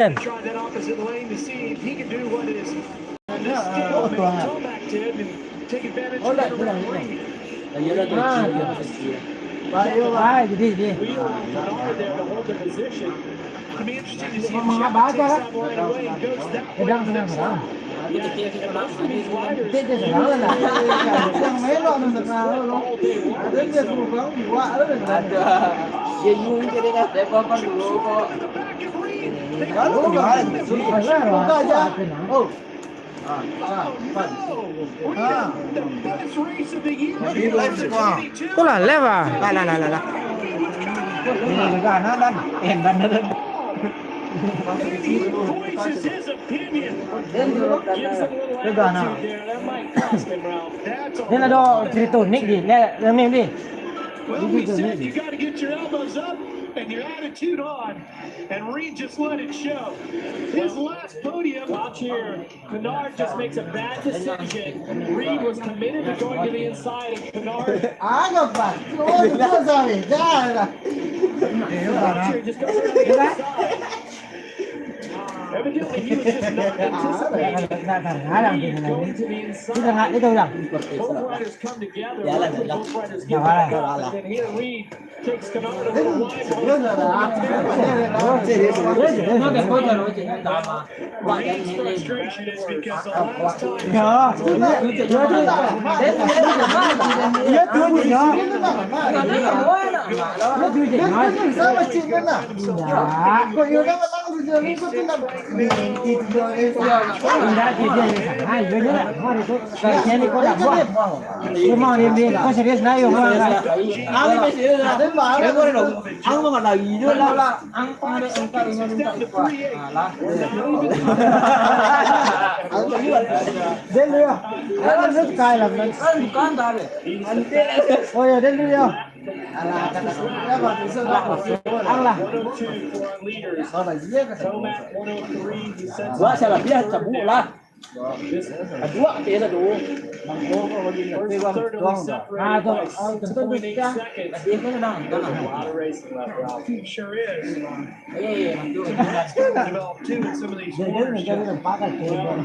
Try that opposite lane to see if he can do what is Tomac did and take advantage of the around Reed. đi. Wheel on Bernard there to hold the position. It'll be interesting to see if Shepard takes that line away and goes that way to the next lap. Yeah, and most of these riders Thế thì đó là mấy lo nó được nào nó all day long. đến giờ cũng có bị quá đó là Dia yung kira ka te pa dulu ko. kalau nggak ada aja oh The best race of the year. có là lép à là cái gà nó đắt hèn đắt nó He voices his opinion. Gives him a little cái gà nào attitude there. That might cost him, Ralph. That's all. thế là đo chỉ tổn nick gì nè làm em đi Well, we said you got to get your elbows up and your attitude on, and Reed just let it show. His last podium. Watch here. Kennard just makes a bad decision. Reed was committed to going to the inside, and Kennard. gặp bạn ôi chưa rồi ra là Watch here, just goes around the inside. Evidently, he was just not anticipating going to the inside. thằng hại đấy tôi rằng Both riders come together. Both riders get back up, and then here Reed takes Kennard a little wide. Reed's frustration is because the last time. nhớ tôi gì nhớ sao mà chị cái nào có yêu đó mà đang giờ nó có tin là mình đã chỉ để hai đứa nữa là thôi thì tôi cái này có làm quá tôi mong em đi có sẽ biết này không Ang may sila na. Kaya ko rin ang mga lagi nyo lang. Ang pangalan ang karin nyo đến đi nó rất cay là mình Bukan tadi. ôi đến đi không ăn là 102 for our leaders. Tomac 103. He sends Gua salah dia cabut lah. Dua dia tu. first and third only separated by 6.8 seconds. Dia kan nang. A lot of racing left, Ralph. Sure is. Eh, That's going to develop too in some of these để đến corners. mình cho nó phá cái tiền rồi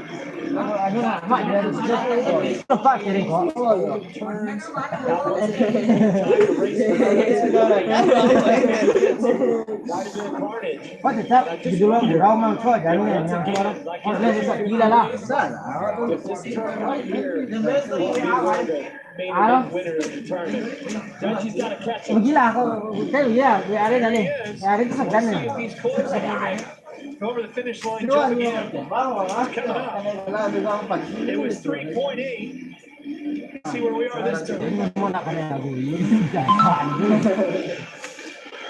anh nó mạnh lên nó phá cái tiền có có thể chắc thì đúng không để đâu mang cho cái này nhàng cho nó hoặc lên cái gì là la If this turn right here will be the main event winner of the tournament. Dutchie's got to catch him. mình chỉ là cái gì à về đây là này đấy cái thằng See này if he's closing on it. Over the finish line, jumping in. Coming up. It was 3.8. See where we are this time. món nào này là gì giải thoại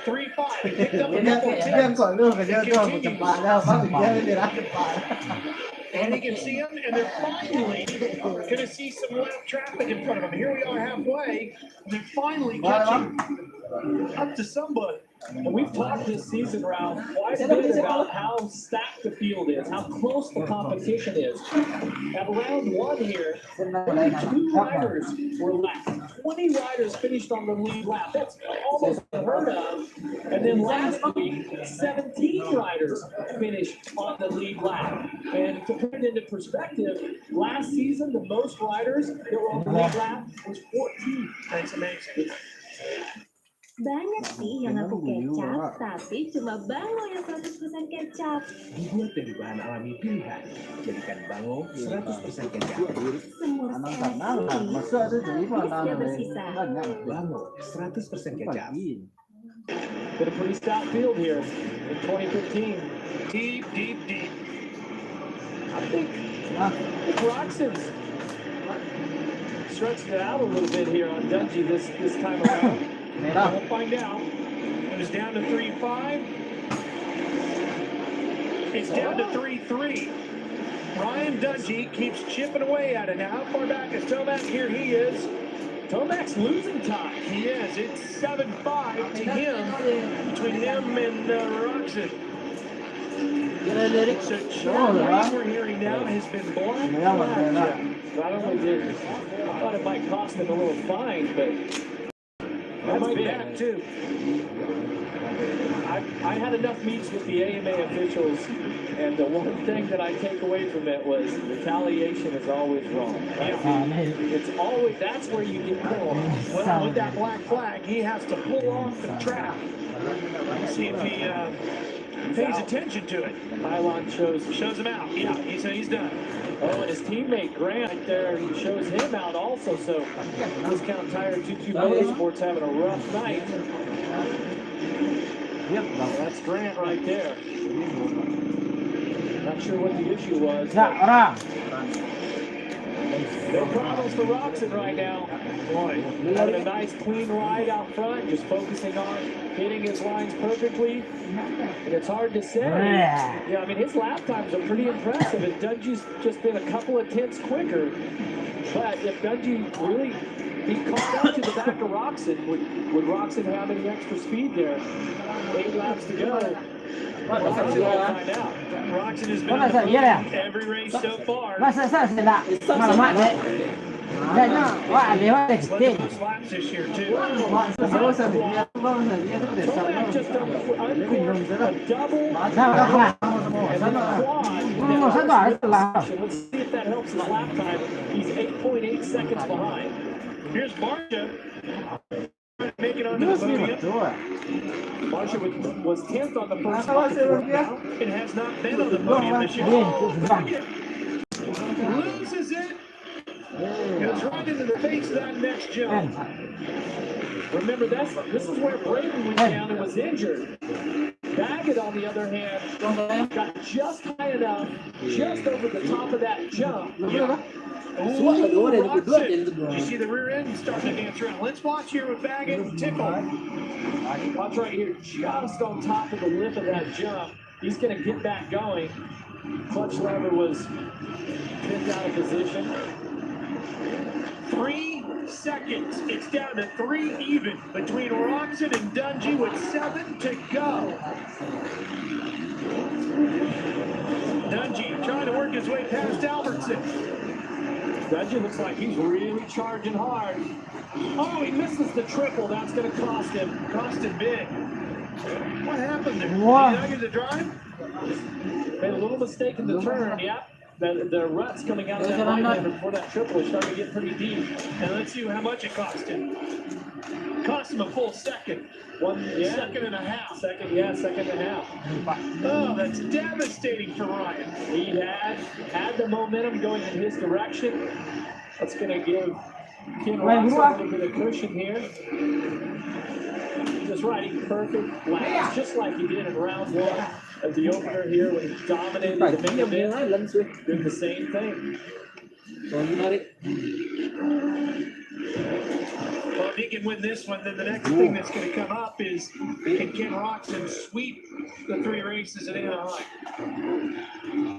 3.5. He picked up a couple of tips. còn lương phải cho tôi một chấm bài đâu bác phải chơi để đã chấm bài And he can see him, and they're finally going to see some lap traffic in front of him. Here we are halfway. They're finally catching up to somebody. And we've talked this season, Ralph, quite a bit about how stacked the field is, how close the competition is. At round one here, only 2 riders were left. 20 riders finished on the lead lap. That's almost unheard of. And then last week, 17 riders finished on the lead lap. And to put it into perspective, last season, the most riders that were on the lead lap was 14. That's amazing. Banyak sih yang ngaku kecap, tapi cuma Bango yang 100% kecap. Dibuat dari bahan alami pilihan, jadikan Bango 100% kecap. Semur masuk ada jadi habisnya bersisa. Bango 100% kecap. Been a pretty stout field here in 2015. Deep. I think Roxon's stretched it out a little bit here on Dungey this time around. We'll find out. It was down to 3.5. It's down to 3.3. Ryan Dungey keeps chipping away at it. Now, how far back is Tomac? Here he is. Tomac's losing time. He is. It's 7.5 to him, between him and Roxon. So Chad we're hearing now has been black. Not only did I thought it might cost him a little fine, but That's might big. back too. I had enough meets with the AMA officials, and the one thing that I take away from it was retaliation is always wrong. นี่ It's always, that's where you get pulled. Well, with that black flag, he has to pull off the track. See if he pays attention to it. Pylon shows Shows him out. Yeah, he's done. Oh, and his teammate Grant right there shows him out also. So Discount Tire 22 Motorsports having a rough night. Yep. That's Grant right there. Not sure what the issue was. นะร่าง No problems for Roxon right now. Boy, having a nice clean ride out front, just focusing on hitting his lines perfectly. And it's hard to say. Yeah, I mean, his lap times are pretty impressive, and Dungey's just been a couple of tenths quicker. But if Dungey really he caught up to the back of Roxon, would Roxon have any extra speed there? 8 laps to go. Roxon will find out. Roxon has been on the podium every race so far. มาเสร็จละมาละมาเลยได้เนาะว่าอันนี้ว่าเด็ก Led เต้น the most laps this year too. Tomac just uncorked a double ถ้าเราขาด and then a quad. มันสักหน่อยก็ลา Let's see if that helps his lap time. He's 8.8 seconds behind. Here's Barcia. Make it onto the podium. Marcia was 10th on the first It has not been on the podium this year. เล่นกูฟัง Loses it. Goes right into the face of that next แอน jump. Remember, this is where Braden went down and was injured. Baggett, on the other hand, got just high enough, just over the top of that jump. Ooh, Roxon. Did you see the rear end starting to dance around? Let's watch here with Baggett and Tickle. Watch right here, just on top of the lip of that jump. He's going to get back going. Clutch lever was pinned out of position. 3 seconds. It's down to 3 even between Roxon and Dungey with 7 to go. Dungey trying to work his way past Albertson. Dungey looks like he's really charging hard. Oh, he misses the triple. That's going to cost him. Cost him big. What happened there? What? Did he not get the drive? Made a little mistake in the turn. Yep. The ruts coming out of that line there before that triple is starting to get pretty deep. And let's see how much it cost him. Cost him a full second. Second and a half. Second and a half. Oh, that's devastating for Ryan. He had the momentum going in his direction. That's going to give Ken Ross a little bit of cushion here. Just riding perfect laps, just like he did in round 1 of the opener here when he dominated the main event. Did the same thing. Well, if he can win this one, then the next thing that's going to come up is can Ken Roxon sweep the 3 races at Anaheim?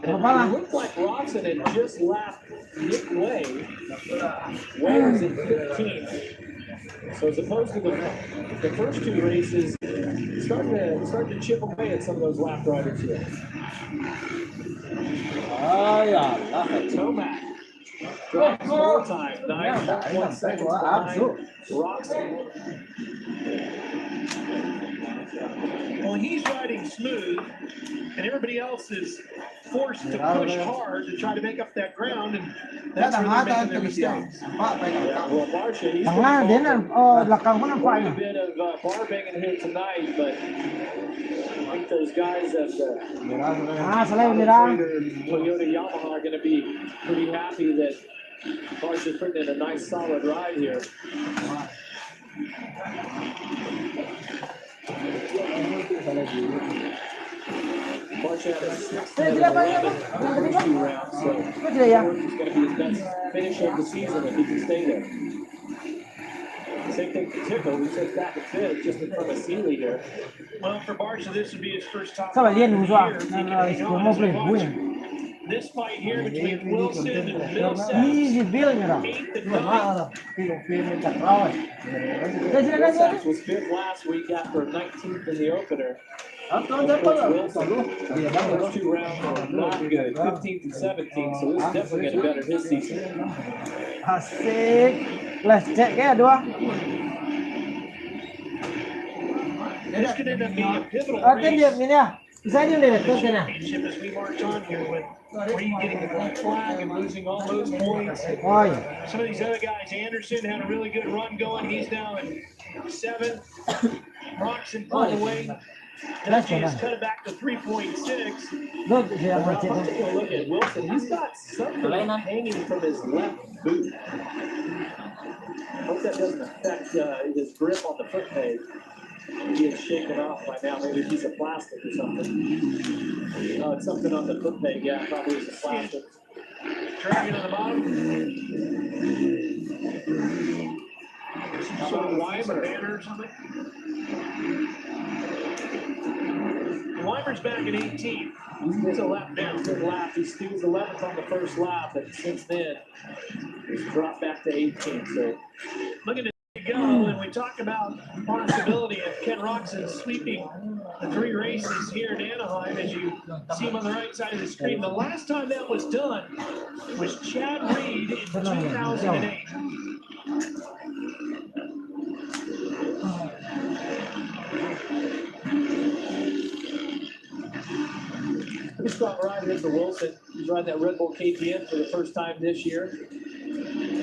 It looked like Roxon had just lapped Nick Way. Way was in 15th. So as opposed to the first 2 races, starting to chip away at some of those lap riders here. Tomac drives more time, 9.1 seconds behind Roxon. Well, he's riding smooth, and everybody else is forced to push hard to try to make up that ground, and that's where they're making their mistakes. Well, Marcia, he's ทางล่างเด่นนั่นหลักการเขาน้ำไฟ quite a bit of bar banging here tonight, but I think those guys at the สไลด์เลยนะ Toyota Yamaha are going to be pretty happy that Marcia's putting in a nice solid ride here. Marcia had a 6th in 2 rounds, so ก็จะยัง he's going to be his best finish of the season if he can stay there. Same thing for Tickle, who sits back at 5th just in front of Seeley here. Well, for Barcia, this would be his first top สวัสดีหนูจ้ะ year. If he นั่น can เรา hang ผม on มา as เปลี่ยน we บุ้ watch ง this fight here between Wilson and Millsap. 20 billion เหรอ 8th and 9th. ได้สิได้สิ Millsaps was 5th last week after 19th in the opener. First 2 rounds are not good, 15th and 17th, so this is definitely going to better his season. Asik. Let's check ya dua. this could end up being a pivotal Tên race. điểm gì nè? Sai điểm để tên thế nào? Championship as we march on here with Reed getting the black flag and losing all those points. Ôi, Some of these other guys, Anderson had a really good run going. He's now in 7th. Roxon pulled away. Dutchy has cut it back to 3.6. rốt thì là một Well, chuyện I'm thôi. taking a look at Wilson. He's got something hanging from his left boot. Hope that doesn't affect his grip on the foot peg. He is shaken off by now. Maybe a piece of plastic or something. Oh, it's something on the foot peg. Yeah, probably it's plastic. Dragging on the bottom. Some sort of Weimer banner or something. Weimer's back at 18. He's a lap down. Good lap. He was 11th on the first lap, and since then, he's dropped back to 18. So Look at it go. And we talk about possibility of Ken Roxon sweeping the 3 races here in Anaheim, as you see him on the right side of the screen. The last time that was done was Chad Reed in 2008. pretty strong rider is the Wilson. He's riding that Red Bull KTM for the first time this year.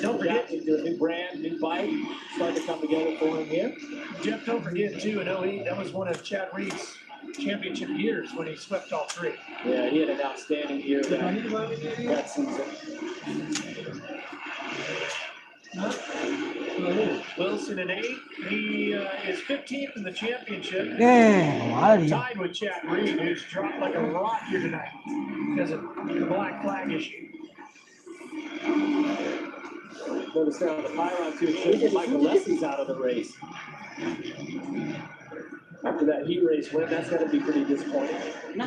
Don't forget, Adapting to a new brand, new bike. Starting to come together for him here. Jeff, don't forget too, in 08, that was one of Chad Reed's championship years when he swept all 3. Yeah, he had an outstanding year that season. Wilson in 8. He is 15th in the championship. Ghê, quá là gì? Tied with Chad Reed, who's dropped like a rock here tonight because of the black flag issue. Notice there on the pylon too, it shows that Michael Leslie's out of the race. After that heat race win, that's got to be pretty disappointing.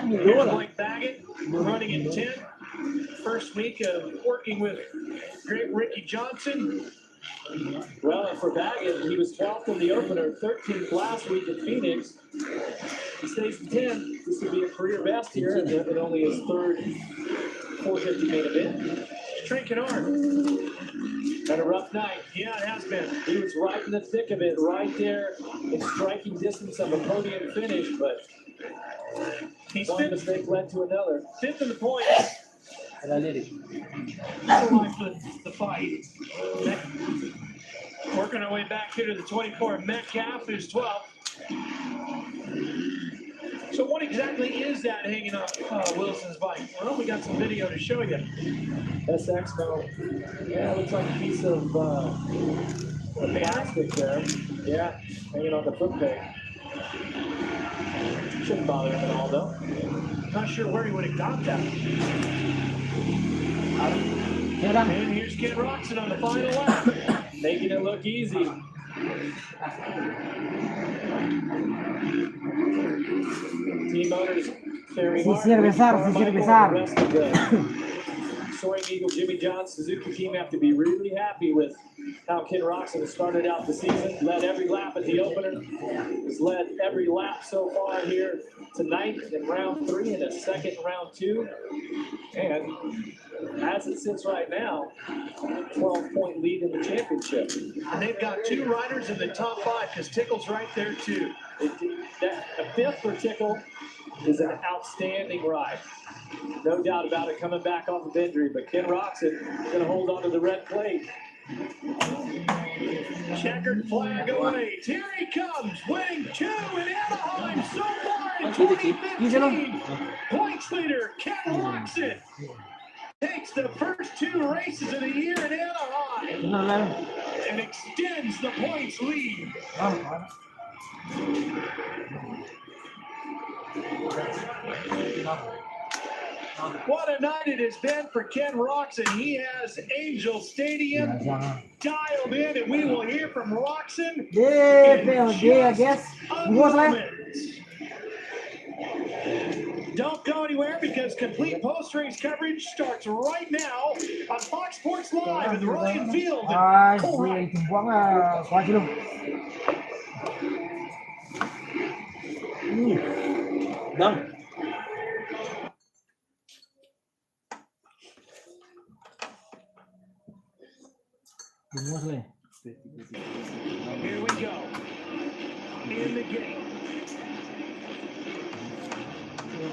Here's Mike Baggett running in 10th. First week of working with great Ricky Johnson. Well, and for Baggett, he was 12th in the opener, 13th last week at Phoenix. He stays in 10th. This would be a career best here, and only his 3rd 450 main event. Trent Kennard. Had a rough night. Yeah, it has been. He was right in the thick of it, right there in striking distance of a podium finish, but He's one mistake led to another. 5th in the points. Survived the fight. Working our way back here to the 24. Metcalf, who's 12th. So what exactly is that hanging off Wilson's bike? Well, we got some video to show you. SX, no. Yeah, it looks like a piece of plastic there. Yeah, hanging on the foot peg. Shouldn't bother him at all, though. Not sure where he would have got that. Chưa đăng. And here's Ken Roxon on the final lap. Making it look easy. Team owners faring Sí, hard. sirve Ricky SAR, sí, Carmichael sirve and SAR. the rest of the Soaring Eagle Jimmy John Suzuki team have to be really happy with how Ken Roxon has started out the season. Led every lap at the opener. Has led every lap so far here tonight in round 3 and a second in round 2. And as it sits right now, 12-point lead in the championship. And they've got 2 riders in the top 5 because Tickle's right there too. A 5th for Tickle is an outstanding ride. No doubt about it, coming back off of injury, but Ken Roxon is going to hold on to the red plate. Checkered flag awaits. Here he comes, winning 2 in Anaheim so far in 2015. Points leader, Ken Roxon, takes the first 2 races of the year in Anaheim Nó lên. and extends the points lead. What a night it has been for Ken Roxon. He has Angel Stadium dialed in, and we will hear from Roxon Yeah, in PLG, I guess. a What's that? moment. Don't go anywhere because complete post-race coverage starts right now on Fox Sports Live with Ryan Field and Rồi, Cole thì Wright. Trường Quán qua chứ luôn. Vâng. Đừng mua thôi. Here we go. In the game.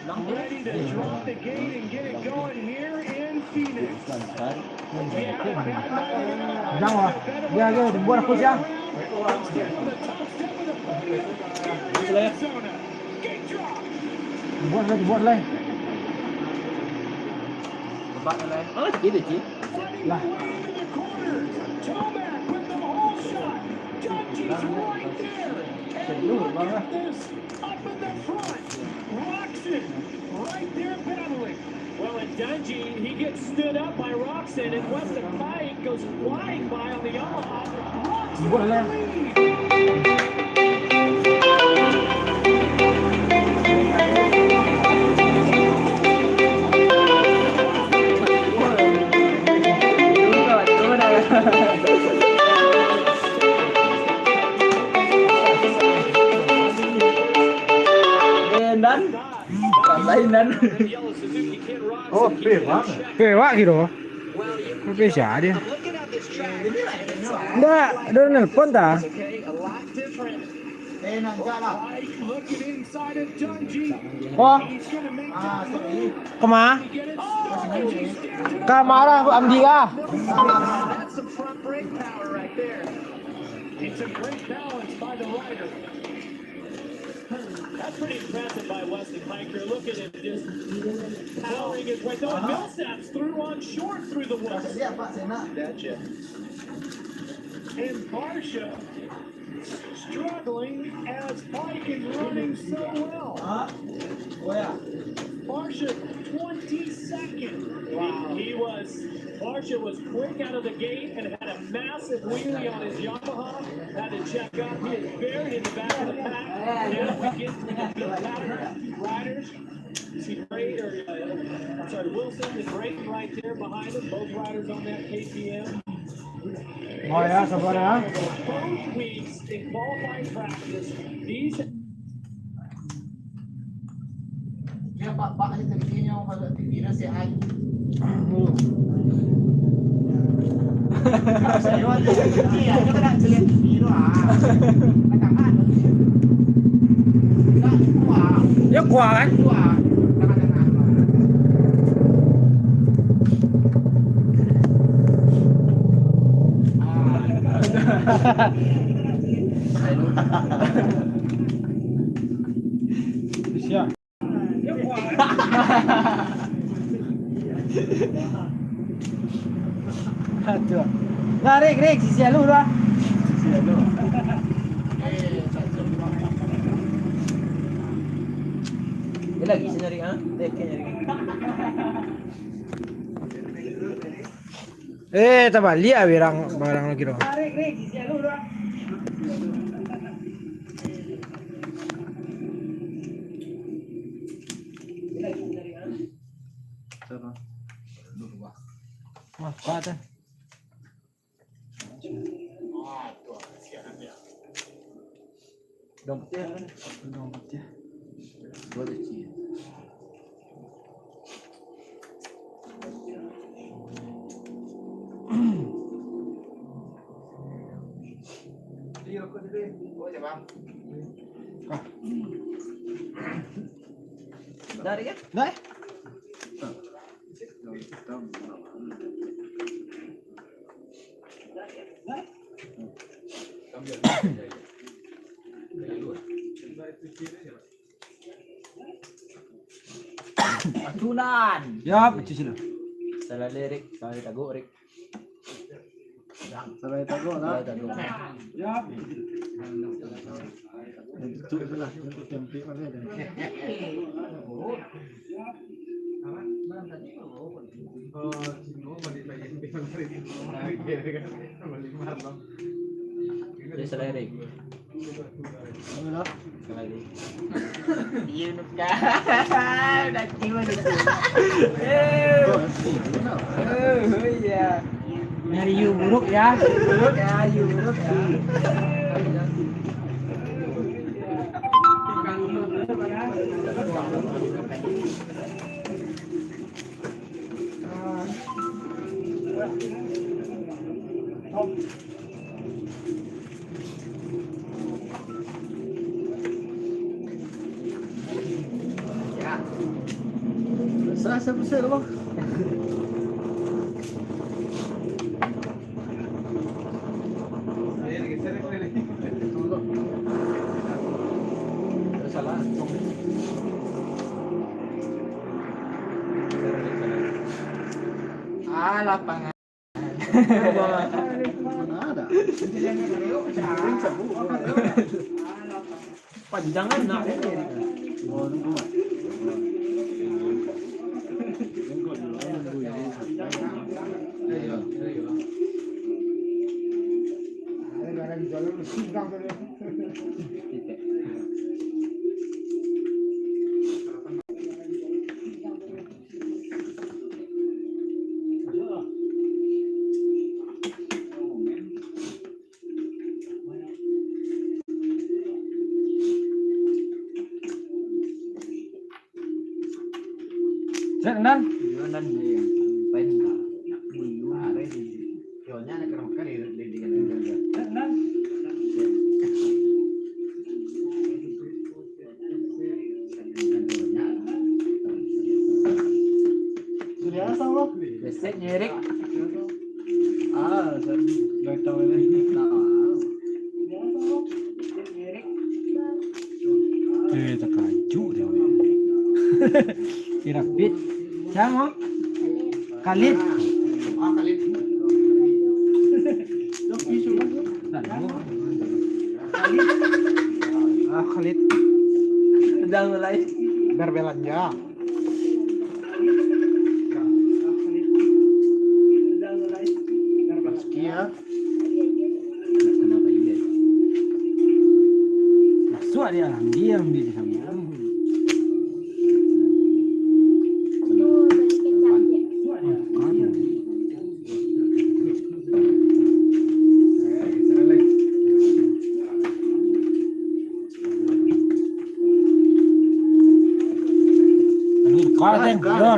ready to drop the gate and get it going here in Phoenix. Răng rồi. Dia buat aku siang. Arizona. Gate drop. Buat lên. Gitu sih. Lah. Into the corner. Tomac with the hole shot. Dungy's right there. And look at this. Up in the front. Roxon right there battling. Well, and Dungy, he gets stood up by Roxon, and Weston Pike goes flying by on the Yamaha. Roxon Buat lên. Oh, Pewak gitu. Kok bisa dia? Enggak, dia nelpon dah. Pike looking inside of Dungy. Oh, He's going to make that move. kemana? Get it started. Ke marah Amdi kah? That's some front brake power right there. It's a great balance by the rider. That's pretty impressive by Weston Piker. Look at him just powering his way. Though Millsaps through on short through the woods. Gotcha. And Barsha struggling as Pike is running so well. Barsha 22nd. Wow. Barsha was quick out of the gate and had a massive wheelie on his Yamaha. Had to check up. He is buried in the back of the pack. Now we get to the pattern riders. See Wilson is racing right there behind him. Both riders on that KTM. Oh ya, sabar ya. Both weeks in qualifying practice, these Ya kuah kan? Siap. Aduh. Nah, Rick, sisi lu dah. Dia lagi nyari ah. Dia nyari. Tambah lihat barang lagi dong. Rick, sisi lu dah. Wah, kuat eh. Dompetnya. Boleh sih. Dari kan? Dah. Atunan. Ya, cuci sini. Salah lirik, salah tagok Rick. Salah tagok lah. Salah tagok. Ya. Dia salah lirik. Salah lirik. Iya kan. Dah tiba dah. Iya. Nyari you buruk ya. Buruk ya, buruk ya. Ya. pasal-pasal bang. Salah. Lapangan. Mana ada? Panjangan nak. Oh, nunggu. Nan. Nan pen are di yonya nak kerang kali di Nan. Sudah sama? Besek nyerik. Gak tahu ini. Tak kaju dia. Irapit. Sama. Khalid. Kali. Khalid. Sedang mulai Berbelanja. Iya. Kenapa ini? Masuk dia diam di sana.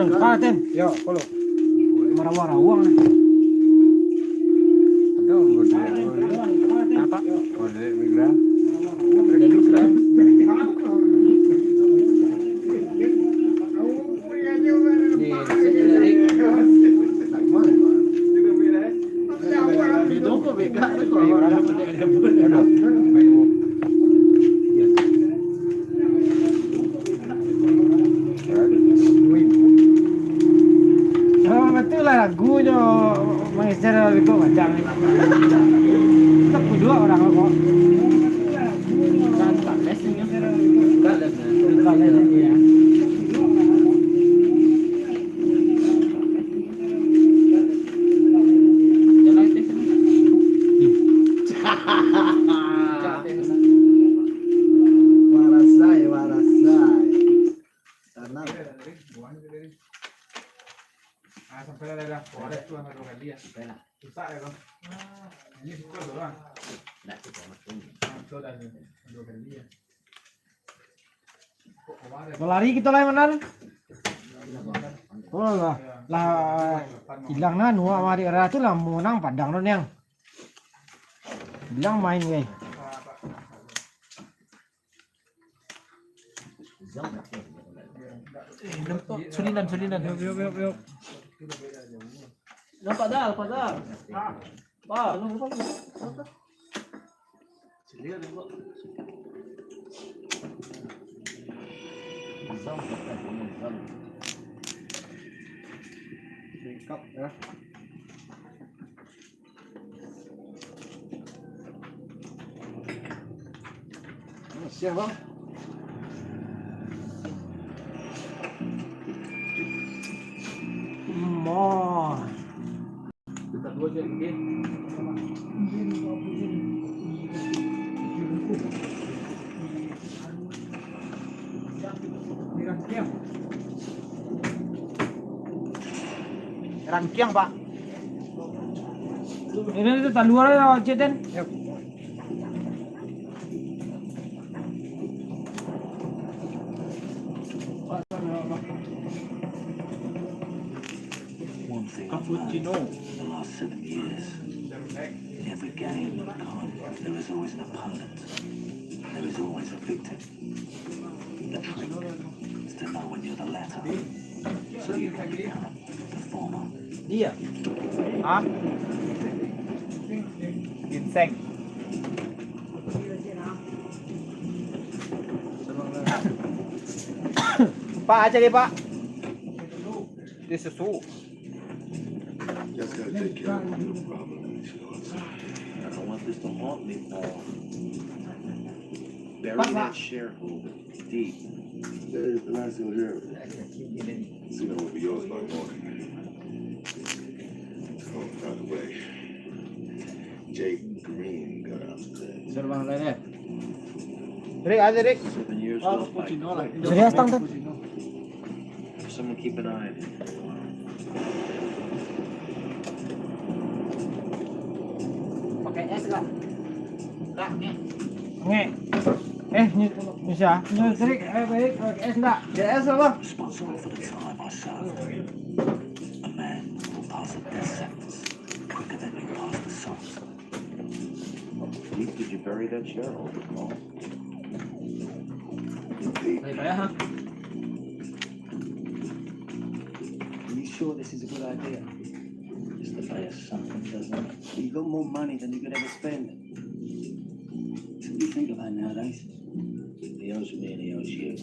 Kalaten, Yo, follow. marah-marah uang. Apa? Order migra. Betul lah lagunya mengeser itu macam kita berdua orang kok kan mesnya kan ya Warasai. Tanah. Sampai ada boleh tuh sama dua kali ya. Susah ya kan? Ini suka doang. Masuk dan dua kali ya. lari kita lah mana oh lah hilang na nuah mari ratu lah menang padang non yang bilang main guys sulinan yuk nampak dah Pak Bengkok ya. Siap bang. Mo Kita dua je okey. Rangkiang pak. ini tu tak luar ya Ceten Cappuccino. For the last 7 years, in every game, there is always an opponent. There is always a victim. The trick is to know when you're the latter So you can become the former. Dia. Hả? Ginseng. Pak aja deh Pak. Dia susu. Just gotta take care of my little problem. I don't want this to haunt me, Paul. Bury that shareholder deep. There's the last you'll hear of it. See, that will be yours by morning. Oh, by the way, Jake Green got out today. Suruh bang lain ya. Rick aja Rick. 7 years old. Serius tang tuh. Someone keep an eye on him. Pakai es enggak? Enggak, nge. Bisa. Rick, baik, pakai es enggak? Ada es apa? Responsible for the time I served. A man will pass a death sentence quicker than you pass the sun. Deep, did you bury that shareholder, Paul? Baik ya, ha? Are you sure this is a good idea? Just to buy us something, doesn't it? You got more money than you could ever spend. That's what you think about nowadays. He owes me and he owes you.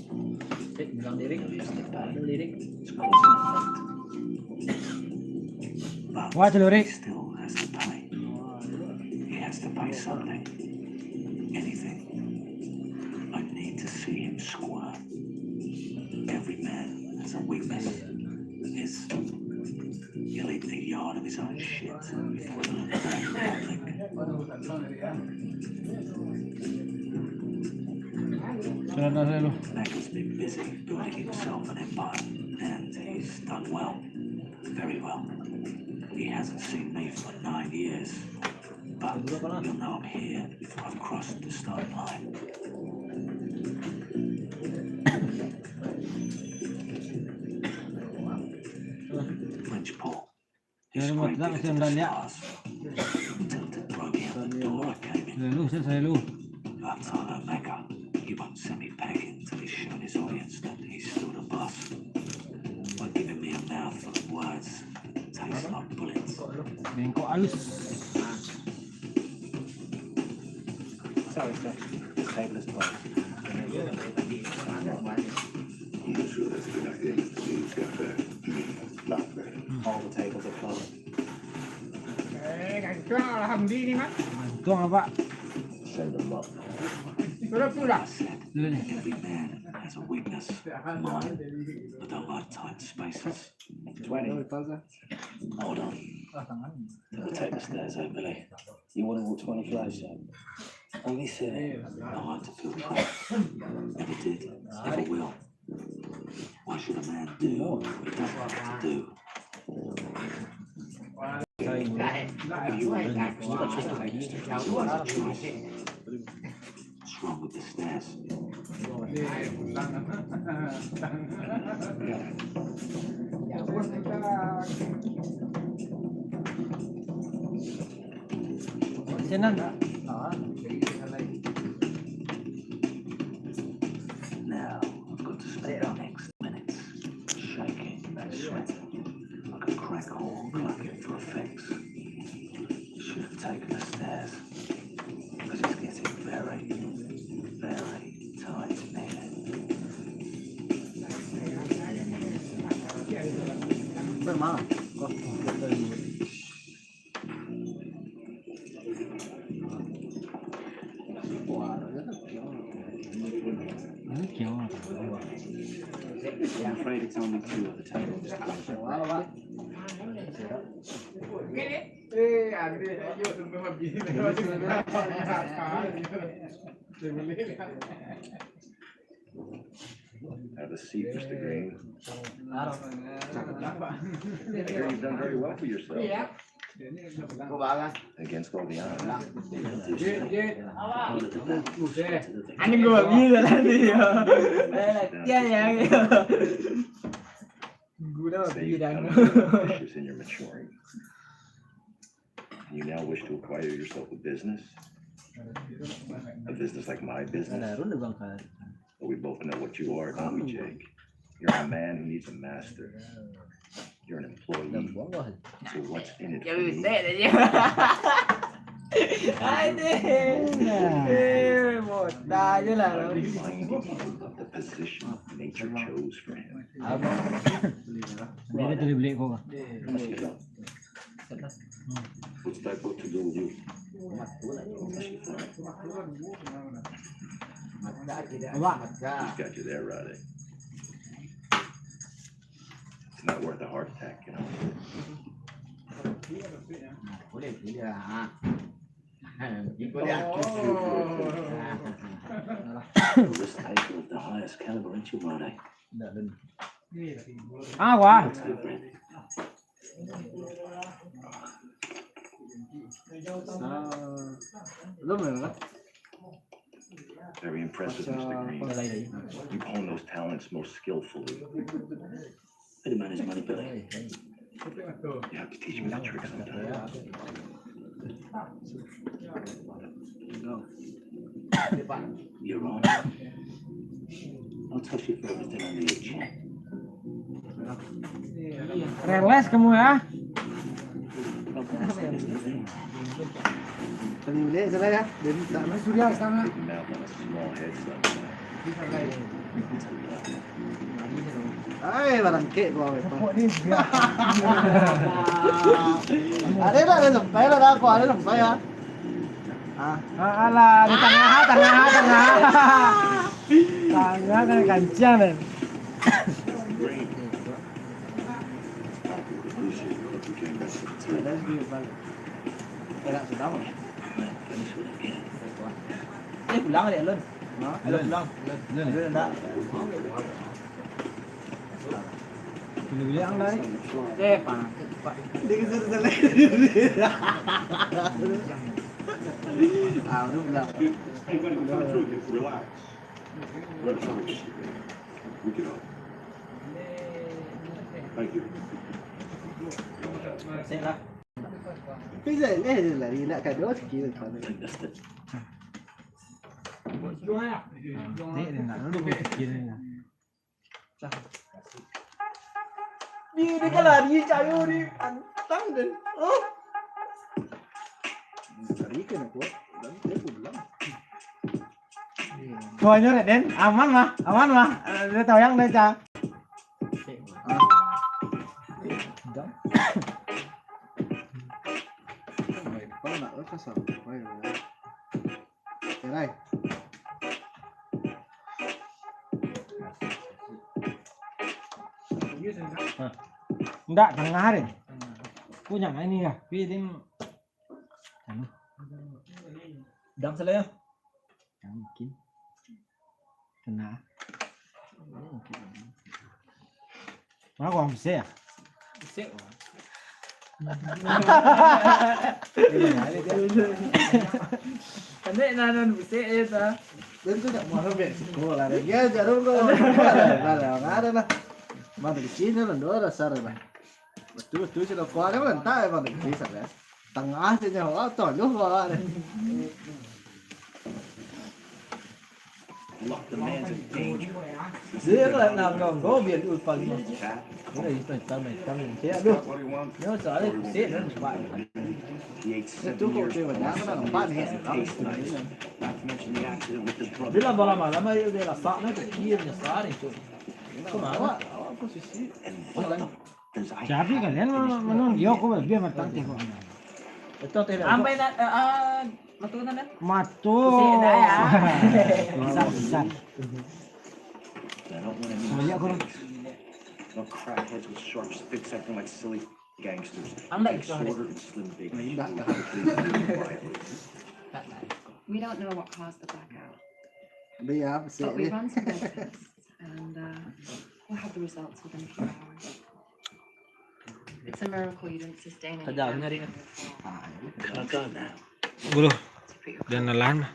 Rick, bilang diri. He has to pay. Lirik. It's cause and effect. But Wah, Rick. he still has to pay. He has to pay something. Anything. I need to see him squirm. Every man has a weakness. He'll eat a yard of his own shit before he'll look back at public. Becker's been busy building himself an empire, and he's done well. Very well. He hasn't seen me for 9 years. But you'll know I'm here before I've crossed the start line. French Paul. His great big at the stars. Attempted to throw me out the door I came in. But I know Mecca. He won't send me packing until he's shown his audience that he's still the boss. By giving me a mouthful of words that taste like bullets. Bengkok halus. Sorry, sir. The table is closed. I'm not sure that's a good idea, Mr. Dean's got that. Not bad. All the tables are closed. Tuang apa? Send them up. I said, every man has a weakness. Mine. I don't like tight spaces. 20. Hold on. Never take the stairs out, Billy. You want to walk 20 flights, sir? Only said I like to feel close. Never did. Never will. Why should a man do what he doesn't have to do? What's wrong with the stairs? Senan. Now I've got to spend the next minutes shaking and sweating like a crack whore clucking for effects. Should have taken the stairs because it's getting very, very tight in here. Bermana? I'm afraid it's only 2 of the tables. Have a seat, Mr. Green. I hear you've done very well for yourself. Against all the odds. Anh ngược như là gì à? Đây là kia vậy. Gu đâu Say gì you've đang. become ambitious and you're maturing. You now wish to acquire yourself a business? A business like my business? But we both know what you are, don't we, Jake? You're a man who needs a master. You're an employee. So what's in it for me? Bodoh je lah. I'm reminding you of the position nature chose for him. Dia tadi beli kok. Let's get up. What's that got to do with you? Just got you there, Roddy. It's not worth a heart attack, you know. This title of the highest caliber, ain't you, Roddy? Quá. Very impressive, Mr. Green. You hone those talents most skillfully. Pay the man his money, Billy. You have to teach me the trick sometime. Your Honor, I'll touch you for everything under your chin. Reles kamu ya. Tadi beli salah ya. Dan tak nak suria sama. Big mouth on a small head sometimes. Ay, barang kek kau. Ada lah, ada sampai lah aku, ada sampai ya. Alah, di tengah. Tengah kan kancang kan. Enak sudah mah. Pulang dia Lun. Pulang. Lun enggak. Beli yang dari. Pak. Dia keser selai. Ah, udah bilang. Relax. We get up. Thank you. Saya lah. Bây giờ là đi lại cái đó thì kia được I think that's it. Thế thì nó được kia này nè. đi cái là đi chạy vô đi ăn tăng đến đi cái này của đánh thế cùng lắm Thôi nhớ để đến aman mah. Dia tahu yang dia cah. có nợ có sầu quay rồi cái này Enggak, tengah deh. Punya ini ya. Pilih dam selesai. Mungkin. Kena. Mana gua bisa ya? Bisa. Kan dia nanan bisa itu. đến tôi đã mua về cô là đấy nhớ giờ đâu có là ngã đây này mà được chín nữa lần nữa là sao rồi này chú cho nó qua cái lần tay mà được chín sạch đấy tầng ngã thì nhau tỏi nước vào đây Look, the man's in danger. dưới cái lần nào còn có biển ụt phần mà Cat. cái này phải tao này thế được What do you want? nhớ sợ đấy xếp nữa phải He ate chú 7 cô years. chơi mà đá nó làm bát này Doesn't taste nice. Not to mention the accident with his brother. biết là bao mà lắm ấy đây là sợ nó phải kia nhà xóa này chú không mà quá And what? There's Tapi kalian menun yo kok biar matang teh kok. Betul tidak Sampai matunan ya Matu. Bisa. I don't want any Soalnya aku no crackheads with sharp spits acting like silly gangsters. I'm like Shorter and slim big. We don't know what caused the blackout, bây giờ sẽ but we run some blood tests and we'll have the results within a few hours. It's a miracle you didn't sustain any damage. Can I go now? Buluh. Dan nelan mah.